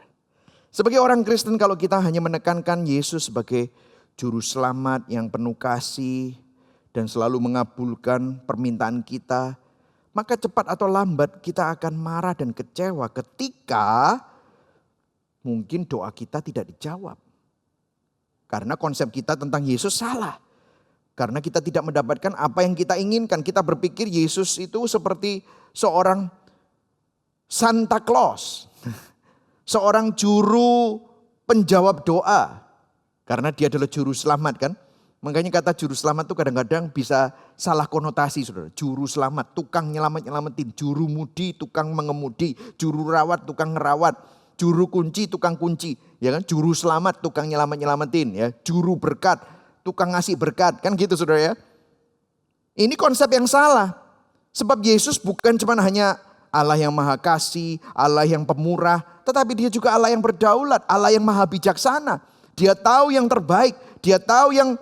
Sebagai orang Kristen kalau kita hanya menekankan Yesus sebagai juru selamat yang penuh kasih dan selalu mengabulkan permintaan kita, maka cepat atau lambat kita akan marah dan kecewa ketika mungkin doa kita tidak dijawab. Karena konsep kita tentang Yesus salah. Karena kita tidak mendapatkan apa yang kita inginkan. Kita berpikir Yesus itu seperti seorang Santa Claus. Seorang juru penjawab doa. Karena dia adalah juru selamat kan. Makanya kata juru selamat itu kadang-kadang bisa salah konotasi saudara. Juru selamat, tukang nyelamat-nyelamatin. Juru mudi, tukang mengemudi. Juru rawat, tukang ngerawat. Juru kunci, tukang kunci. Ya kan? Juru selamat, tukang nyelamat-nyelamatin. Ya. Juru berkat, tukang ngasih berkat. Kan gitu saudara ya. Ini konsep yang salah. Sebab Yesus bukan cuma hanya Allah yang maha kasih, Allah yang pemurah. Tetapi dia juga Allah yang berdaulat, Allah yang maha bijaksana. Dia tahu yang terbaik, dia tahu yang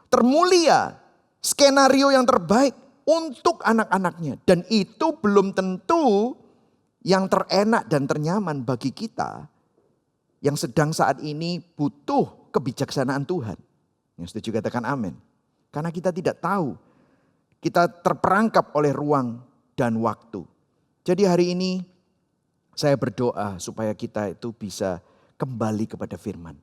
termulia. Skenario yang terbaik untuk anak-anaknya. Dan itu belum tentu yang terenak dan ternyaman bagi kita yang sedang saat ini butuh kebijaksanaan Tuhan. Yang setuju katakan amin. Karena kita tidak tahu. Kita terperangkap oleh ruang dan waktu. Jadi hari ini saya berdoa supaya kita itu bisa kembali kepada firman.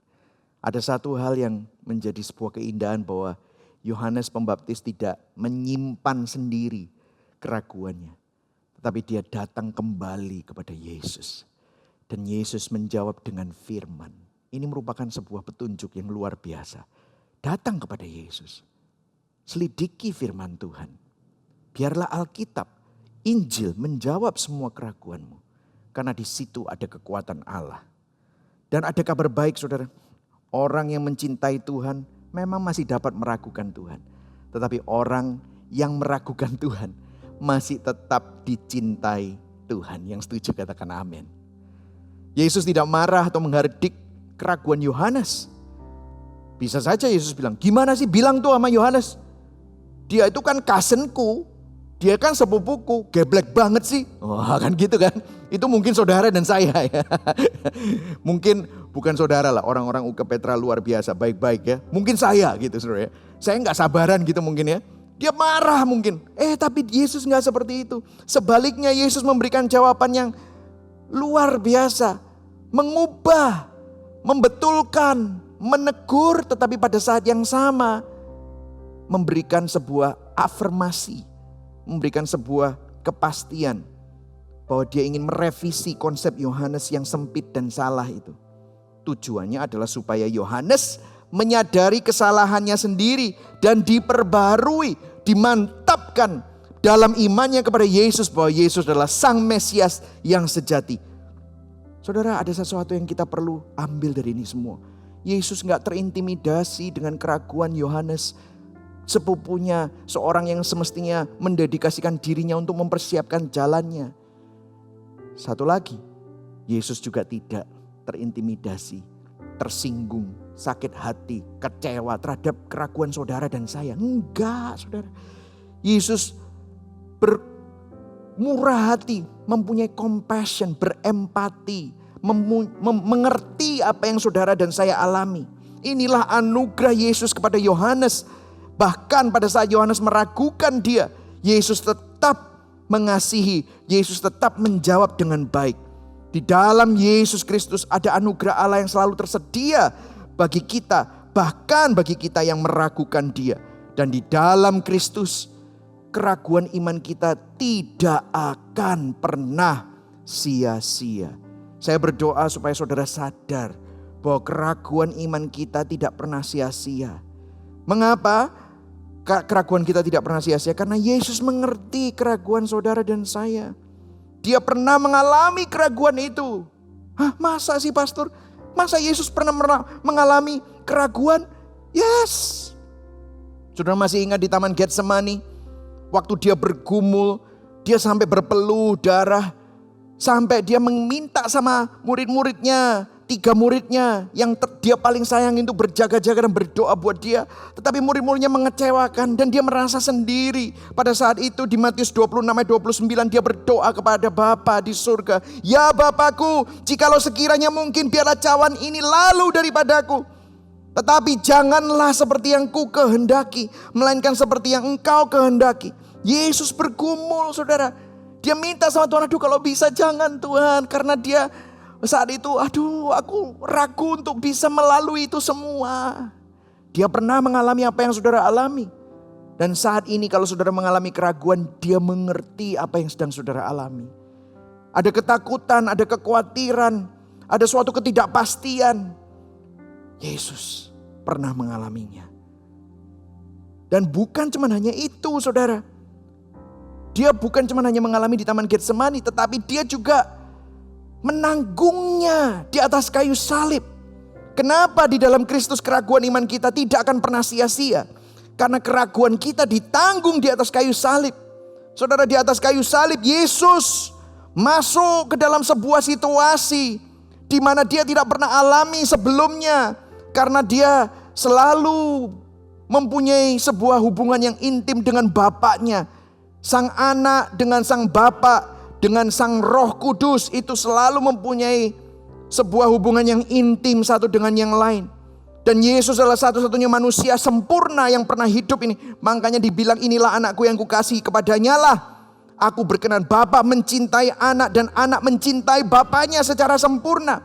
Ada satu hal yang menjadi sebuah keindahan bahwa Yohanes Pembaptis tidak menyimpan sendiri keraguannya. Tetapi dia datang kembali kepada Yesus. Dan Yesus menjawab dengan firman. Ini merupakan sebuah petunjuk yang luar biasa. Datang kepada Yesus. Selidiki firman Tuhan. Biarlah Alkitab, Injil menjawab semua keraguanmu. Karena di situ ada kekuatan Allah. Dan ada kabar baik saudara. Orang yang mencintai Tuhan memang masih dapat meragukan Tuhan. Tetapi orang yang meragukan Tuhan masih tetap dicintai Tuhan. Yang setuju katakan amin. Yesus tidak marah atau menghardik keraguan Yohanes. Bisa saja Yesus bilang, gimana sih bilang tuh sama Yohanes? Dia itu kan cousinku, dia kan sepupuku, geblek banget sih. Wah kan gitu kan. Itu mungkin saudara dan saya ya. Mungkin bukan saudara lah, orang-orang UK Petra luar biasa, baik-baik ya. Mungkin saya gitu saudara ya. Saya gak sabaran gitu mungkin ya. Dia marah mungkin. Tapi Yesus gak seperti itu. Sebaliknya Yesus memberikan jawaban yang luar biasa. Mengubah, membetulkan, menegur, tetapi pada saat yang sama memberikan sebuah afirmasi, memberikan sebuah kepastian bahwa dia ingin merevisi konsep Yohanes yang sempit dan salah itu. Tujuannya adalah supaya Yohanes menyadari kesalahannya sendiri dan diperbarui, dimantapkan dalam imannya kepada Yesus bahwa Yesus adalah Sang Mesias yang sejati. Saudara, ada sesuatu yang kita perlu ambil dari ini semua. Yesus gak terintimidasi dengan keraguan Yohanes, sepupunya, seorang yang semestinya mendedikasikan dirinya untuk mempersiapkan jalannya. Satu lagi, Yesus juga tidak terintimidasi, tersinggung, sakit hati, kecewa terhadap keraguan saudara dan saya. Enggak, saudara. Yesus bermurah hati, mempunyai compassion, berempati, mengerti apa yang saudara dan saya alami. Inilah anugerah Yesus kepada Yohanes. Bahkan pada saat Yohanes meragukan dia, Yesus tetap mengasihi, Yesus tetap menjawab dengan baik. Di dalam Yesus Kristus ada anugerah Allah yang selalu tersedia bagi kita, bahkan bagi kita yang meragukan dia. Dan di dalam Kristus, keraguan iman kita tidak akan pernah sia-sia. Saya berdoa supaya saudara sadar bahwa keraguan iman kita tidak pernah sia-sia. Mengapa keraguan kita tidak pernah sia-sia? Karena Yesus mengerti keraguan saudara dan saya. Dia pernah mengalami keraguan itu. Masa sih pastor? Masa Yesus pernah mengalami keraguan? Yes. Saudara masih ingat di Taman Getsemani? Waktu dia bergumul, dia sampai berpeluh darah. Sampai dia meminta sama murid-muridnya, 3 muridnya yang dia paling sayang itu berjaga-jaga dan berdoa buat dia. Tetapi murid-muridnya mengecewakan dan dia merasa sendiri. Pada saat itu di Matius 26 ayat 29 dia berdoa kepada Bapa di surga. Ya Bapakku, jikalau sekiranya mungkin biarlah cawan ini lalu daripadaku. Tetapi janganlah seperti yang ku kehendaki, melainkan seperti yang engkau kehendaki. Yesus bergumul, saudara. Dia minta sama Tuhan, aduh kalau bisa jangan Tuhan. Karena dia saat itu, aku ragu untuk bisa melalui itu semua. Dia pernah mengalami apa yang saudara alami. Dan saat ini kalau saudara mengalami keraguan, dia mengerti apa yang sedang saudara alami. Ada ketakutan, ada kekhawatiran, ada suatu ketidakpastian. Yesus pernah mengalaminya. Dan bukan cuma hanya itu, saudara. Dia bukan cuma hanya mengalami di Taman Getsemani, tetapi dia juga menanggungnya di atas kayu salib. Kenapa di dalam Kristus keraguan iman kita tidak akan pernah sia-sia? Karena keraguan kita ditanggung di atas kayu salib. Saudara, di atas kayu salib Yesus masuk ke dalam sebuah situasi di mana dia tidak pernah alami sebelumnya. Karena dia selalu mempunyai sebuah hubungan yang intim dengan Bapaknya. Sang anak dengan sang Bapa, dengan sang Roh Kudus itu selalu mempunyai sebuah hubungan yang intim satu dengan yang lain. Dan Yesus adalah satu-satunya manusia sempurna yang pernah hidup ini. Makanya dibilang inilah anakku yang kukasihi, kepadanya lah aku berkenan. Bapa mencintai anak dan anak mencintai bapaknya secara sempurna.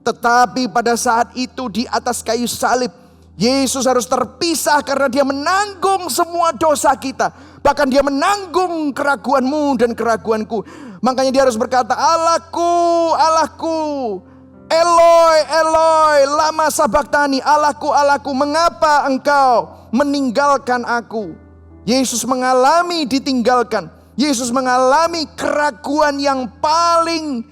Tetapi pada saat itu di atas kayu salib, Yesus harus terpisah karena dia menanggung semua dosa kita. Bahkan dia menanggung keraguanmu dan keraguanku. Makanya dia harus berkata, Allahku, Allahku, Eloi, Eloi, lama sabachthani, Allahku, Allahku, mengapa engkau meninggalkan aku? Yesus mengalami ditinggalkan. Yesus mengalami keraguan yang paling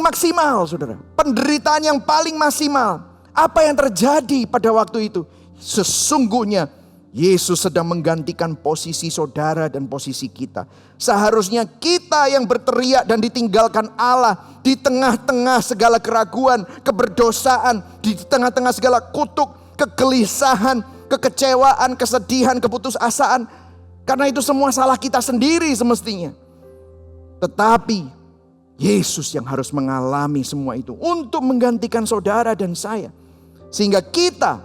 maksimal, saudara. Penderitaan yang paling maksimal. Apa yang terjadi pada waktu itu? Sesungguhnya Yesus sedang menggantikan posisi saudara dan posisi kita. Seharusnya kita yang berteriak dan ditinggalkan Allah di tengah-tengah segala keraguan, keberdosaan, di tengah-tengah segala kutuk, kegelisahan, kekecewaan, kesedihan, keputusasaan. Karena itu semua salah kita sendiri semestinya. Tetapi Yesus yang harus mengalami semua itu untuk menggantikan saudara dan saya. Sehingga kita,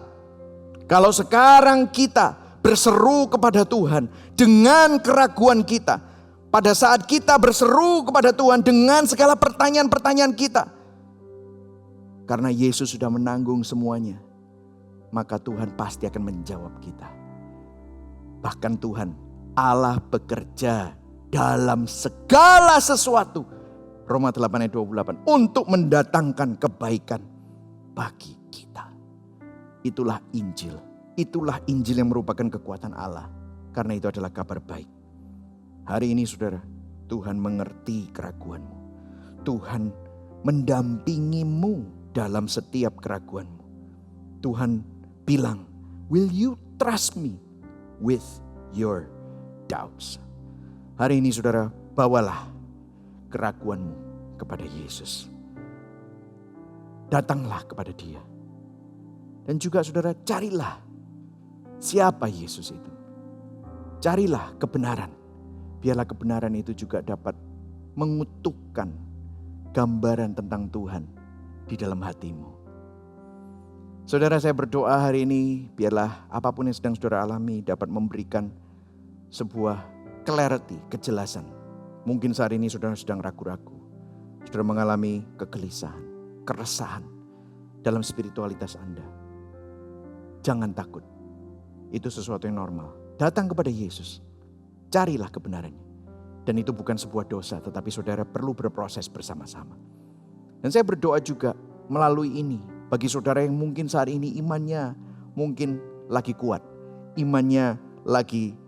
kalau sekarang kita berseru kepada Tuhan dengan keraguan kita, pada saat kita berseru kepada Tuhan dengan segala pertanyaan-pertanyaan kita, karena Yesus sudah menanggung semuanya, maka Tuhan pasti akan menjawab kita. Bahkan Tuhan Allah bekerja dalam segala sesuatu, Roma 8 ayat 28, untuk mendatangkan kebaikan bagi kita. Itulah Injil. Itulah Injil yang merupakan kekuatan Allah. Karena itu adalah kabar baik. Hari ini saudara, Tuhan mengerti keraguanmu. Tuhan mendampingimu dalam setiap keraguanmu. Tuhan bilang, will you trust me with your doubts? Hari ini saudara, bawalah keraguanmu kepada Yesus. Datanglah kepada Dia. Dan juga saudara, carilah siapa Yesus itu. Carilah kebenaran. Biarlah kebenaran itu juga dapat mengutuhkan gambaran tentang Tuhan di dalam hatimu. Saudara, saya berdoa hari ini biarlah apapun yang sedang saudara alami dapat memberikan sebuah clarity, kejelasan. Mungkin saat ini saudara sedang ragu-ragu. Saudara mengalami kegelisahan, keresahan dalam spiritualitas Anda. Jangan takut. Itu sesuatu yang normal. Datang kepada Yesus. Carilah kebenarannya. Dan itu bukan sebuah dosa, tetapi saudara perlu berproses bersama-sama. Dan saya berdoa juga melalui ini, bagi saudara yang mungkin saat ini imannya mungkin lagi kuat. Imannya lagi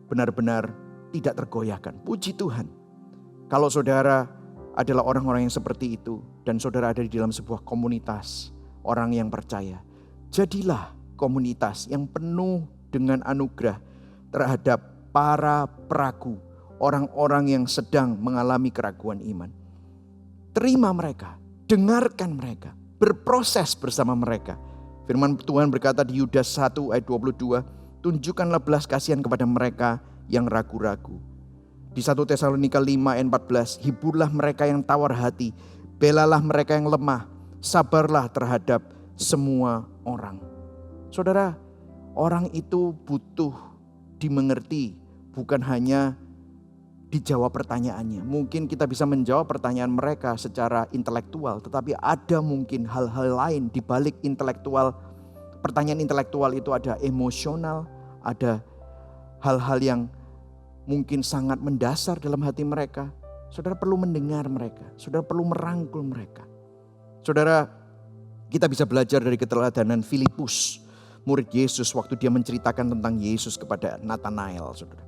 benar-benar tidak tergoyahkan. Puji Tuhan. Kalau saudara adalah orang-orang yang seperti itu, dan saudara ada di dalam sebuah komunitas orang yang percaya, jadilah komunitas yang penuh dengan anugerah terhadap para peragu, orang-orang yang sedang mengalami keraguan iman. Terima mereka, dengarkan mereka, berproses bersama mereka. Firman Tuhan berkata di Yudas 1 ayat 22, tunjukkanlah belas kasihan kepada mereka yang ragu-ragu. Di 1 Tesalonika 5 ayat 14, hiburlah mereka yang tawar hati, belalah mereka yang lemah, sabarlah terhadap semua orang. Saudara, orang itu butuh dimengerti, bukan hanya dijawab pertanyaannya. Mungkin kita bisa menjawab pertanyaan mereka secara intelektual, tetapi ada mungkin hal-hal lain di balik intelektual. Pertanyaan intelektual itu ada emosional, ada hal-hal yang mungkin sangat mendasar dalam hati mereka. Saudara perlu mendengar mereka, saudara perlu merangkul mereka. Saudara, kita bisa belajar dari keteladanan Filipus, murid Yesus waktu dia menceritakan tentang Yesus kepada Nathanael. Saudara,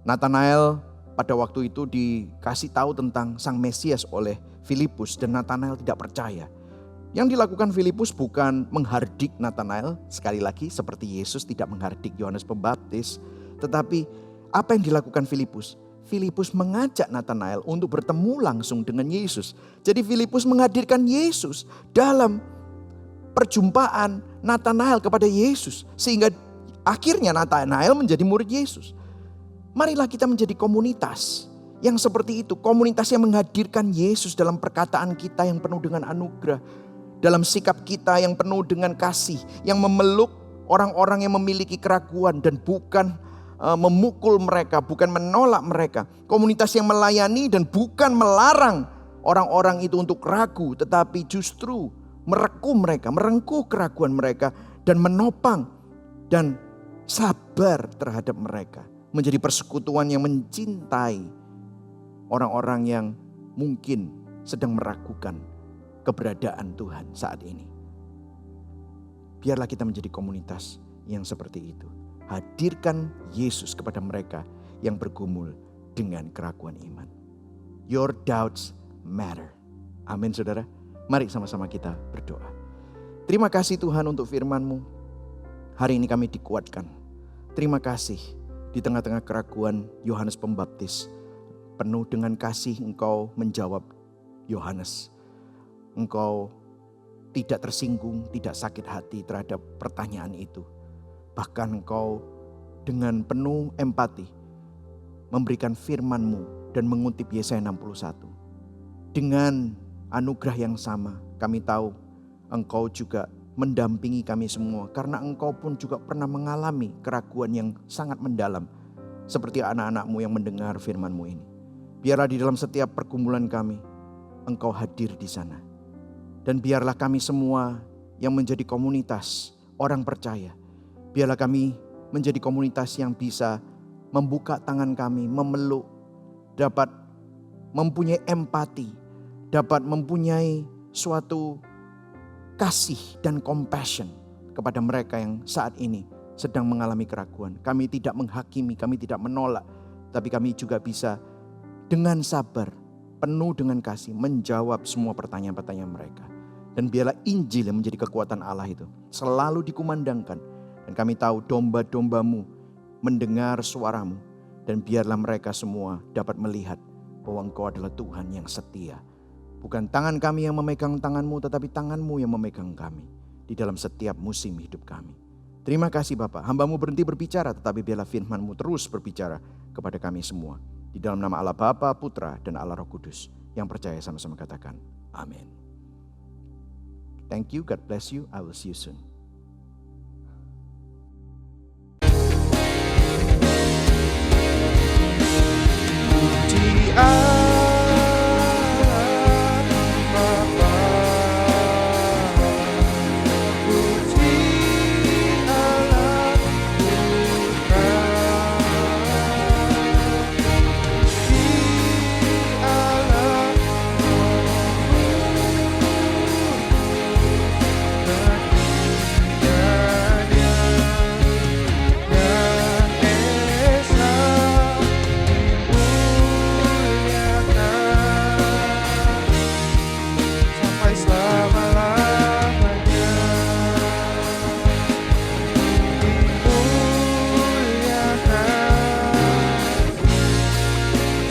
Nathanael pada waktu itu dikasih tahu tentang Sang Mesias oleh Filipus dan Nathanael tidak percaya. Yang dilakukan Filipus bukan menghardik Nathanael, sekali lagi seperti Yesus tidak menghardik Yohanes Pembaptis, tetapi apa yang dilakukan Filipus? Filipus mengajak Nathanael untuk bertemu langsung dengan Yesus. Jadi Filipus menghadirkan Yesus dalam perjumpaan Nathanael kepada Yesus, sehingga akhirnya Nathanael menjadi murid Yesus. Marilah kita menjadi komunitas yang seperti itu. Komunitas yang menghadirkan Yesus dalam perkataan kita yang penuh dengan anugerah. Dalam sikap kita yang penuh dengan kasih. Yang memeluk orang-orang yang memiliki keraguan dan bukan memukul mereka, bukan menolak mereka. Komunitas yang melayani dan bukan melarang orang-orang itu untuk ragu. Tetapi justru merengkuh keraguan mereka dan menopang dan sabar terhadap mereka. Menjadi persekutuan yang mencintai orang-orang yang mungkin sedang meragukan keberadaan Tuhan saat ini. Biarlah kita menjadi komunitas yang seperti itu. Hadirkan Yesus kepada mereka yang bergumul dengan keraguan iman. Your doubts matter. Amin saudara. Mari sama-sama kita berdoa. Terima kasih Tuhan untuk firman-Mu. Hari ini kami dikuatkan. Terima kasih. Di tengah-tengah keraguan Yohanes Pembaptis, penuh dengan kasih Engkau menjawab Yohanes. Engkau tidak tersinggung, tidak sakit hati terhadap pertanyaan itu. Bahkan Engkau dengan penuh empati memberikan firman-Mu dan mengutip Yesaya 61. Dengan anugerah yang sama, kami tahu Engkau juga mendampingi kami semua, karena Engkau pun juga pernah mengalami keraguan yang sangat mendalam, seperti anak-anak-Mu yang mendengar firman-Mu ini. Biarlah di dalam setiap pergumulan kami, Engkau hadir di sana. Dan biarlah kami semua yang menjadi komunitas orang percaya, biarlah kami menjadi komunitas yang bisa membuka tangan kami, memeluk, dapat mempunyai empati, dapat mempunyai suatu kasih dan compassion kepada mereka yang saat ini sedang mengalami keraguan. Kami tidak menghakimi, kami tidak menolak, tapi kami juga bisa dengan sabar penuh dengan kasih menjawab semua pertanyaan-pertanyaan mereka. Dan biarlah Injil yang menjadi kekuatan Allah itu selalu dikumandangkan. Dan kami tahu domba-dombamu mendengar suaramu. Dan biarlah mereka semua dapat melihat bahwa Engkau adalah Tuhan yang setia. Bukan tangan kami yang memegang tanganmu, tetapi tanganmu yang memegang kami di dalam setiap musim hidup kami. Terima kasih Bapa, hamba-Mu berhenti berbicara, tetapi biarlah firman-Mu terus berbicara kepada kami semua. Di dalam nama Allah Bapa, Putra, dan Allah Roh Kudus. Yang percaya sama-sama katakan, amin. Thank you, God bless you, I will see you soon.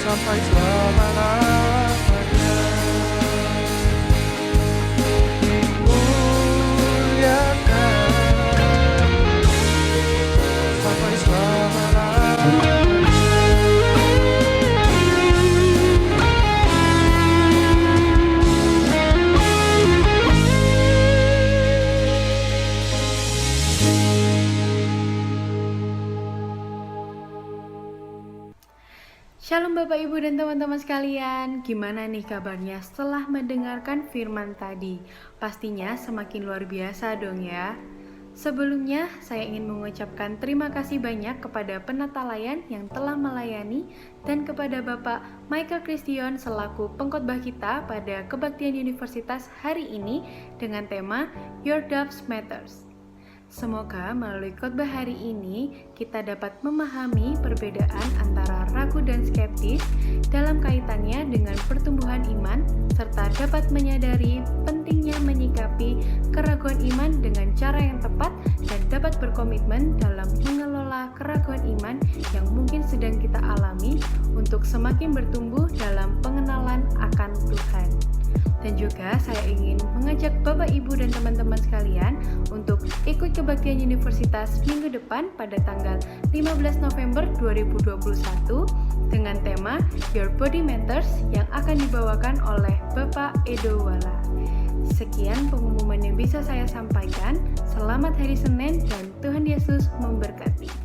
Sampai selama-lamanya dimuliakan, sampai selama-lamanya. Shalom Bapak Ibu dan teman-teman sekalian, gimana nih kabarnya setelah mendengarkan firman tadi? Pastinya semakin luar biasa dong ya. Sebelumnya saya ingin mengucapkan terima kasih banyak kepada penata layan yang telah melayani dan kepada Bapak Michael Christian selaku pengkhotbah kita pada Kebaktian Universitas hari ini dengan tema Your Doubts Matters. Semoga melalui khotbah hari ini kita dapat memahami perbedaan antara ragu dan skeptis dalam kaitannya dengan pertumbuhan iman serta dapat menyadari pentingnya menyikapi keraguan iman dengan cara yang tepat dan dapat berkomitmen dalam mengelola keraguan iman yang mungkin sedang kita alami untuk semakin bertumbuh dalam pengenalan akan Tuhan. Dan juga saya ingin mengajak Bapak, Ibu, dan teman-teman sekalian untuk ikut Kebaktian Universitas minggu depan pada tanggal 15 November 2021 dengan tema Your Body Matters yang akan dibawakan oleh Bapak Edo Wala. Sekian pengumuman yang bisa saya sampaikan. Selamat hari Senin dan Tuhan Yesus memberkati.